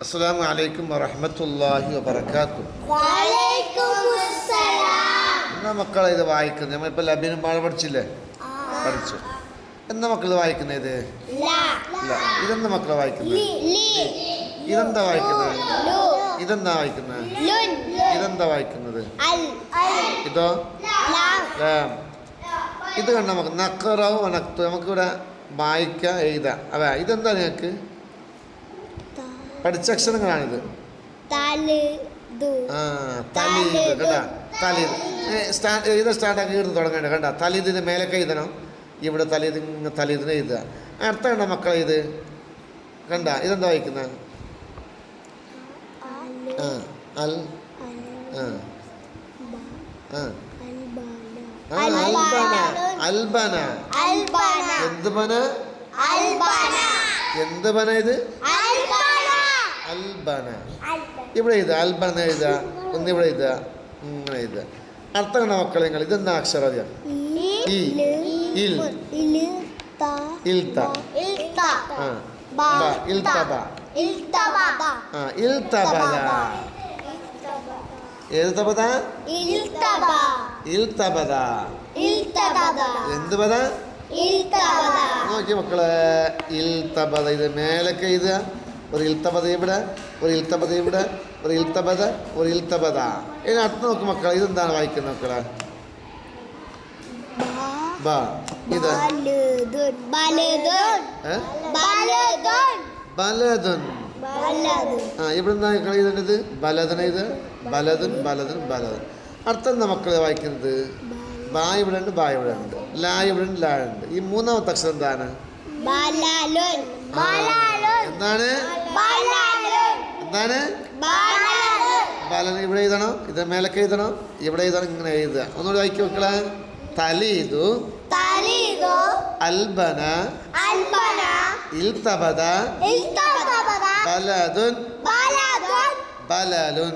അസ്സലാമു അലൈക്കും വറഹ്മത്തുള്ളാഹി വബറകാതുഹു. എന്നാ മക്കളെ ഇത് വായിക്കുന്നത്? നമ്മളിപ്പോൾ ലബീനും പാഴ പഠിച്ചില്ലേ? പഠിച്ചു. എന്നാ മക്കൾ വായിക്കുന്നത്? ഇതെന്താ മക്കളെ വായിക്കുന്നത്? ഇതെന്താ വായിക്കുന്നത്? ഇതെന്താ വായിക്കുന്നത്? ഇതെന്താ വായിക്കുന്നത്? ഇതോ ലാം. ഇത് കണ്ട നമുക്ക് നഖറവ് വനക്തു, നമുക്കിവിടെ വായിക്കാം എഴുതാം. അതെ, ഇതെന്താ നിങ്ങൾക്ക് പഠിച്ച അക്ഷരങ്ങളാണിത്. തലീദ് കണ്ട, തലീദ് എഴുതാൻ സ്റ്റാർട്ടാക്കി എഴുതി തുടങ്ങേണ്ട. കണ്ട, തലീദിന് മേലൊക്കെ എഴുതണം. ഇവിടെ തലീദിനെ എഴുതുക. അർത്ഥം കണ്ട മക്കളെ, ഇത് കണ്ട, ഇതെന്താ വായിക്കുന്നത്? അൽബന. എന്ത് ബന? എന്ത് ബന? ഇത് അൽബന. ഇവിടെ എഴുതുക, അൽബന എഴുതുക. ഒന്ന് ഇവിടെ എഴുതുക, ഇങ്ങനെ എഴുതുക. അർത്ഥം കണ്ട മക്കളെ നിങ്ങൾ, ഇതെന്താ അക്ഷരം? അറിയാം? ഏത് തബദ? എന്ത് പദ? നോക്കി മക്കളെ, ഇൽതബദ. ഇത് മേലൊക്കെ എഴുതുക. ഒരു ഇൽത്തബദ ഇവിടെ, ഒരു ഇൽത്തബദ ഇവിടെ, ഒരു ഇൽത്തബദ, ഒരു ഇൽത്തബദ. ഇതിന് അർത്ഥം നോക്ക് മക്കളെ, ഇതെന്താണ് വായിക്കുന്നത് മക്കളെ? ഇത് ബലദുൻ. ഇവിടെ എന്താ എഴുതേണ്ടത്? ബലദൻ. ഇത് ബലദുൻ, ബലദൻ, ബലദൻ. അർത്ഥം എന്താ മക്കളെ വായിക്കുന്നത്? ബാ ഇവിടെ ഉണ്ട്, ബാ ഇവിടെ ഉണ്ട്, ലാ ഇവിടെ ഉണ്ട്, ലാ ഉണ്ട്. ഈ മൂന്നാമത്തെ അക്ഷരം എന്താണ്? എന്താണ്? എന്താണ്? ബലൻ. ഇവിടെ എഴുതണം, ഇത് മേലൊക്കെ എഴുതണം, ഇവിടെ എഴുതണം, ഇങ്ങനെ എഴുതുക. ഒന്നുകൂടി വായിക്കും മക്കളെ. തലീദു, അൽബന, ഇൽതബദ, ബലദുൻ, ബലലുൻ.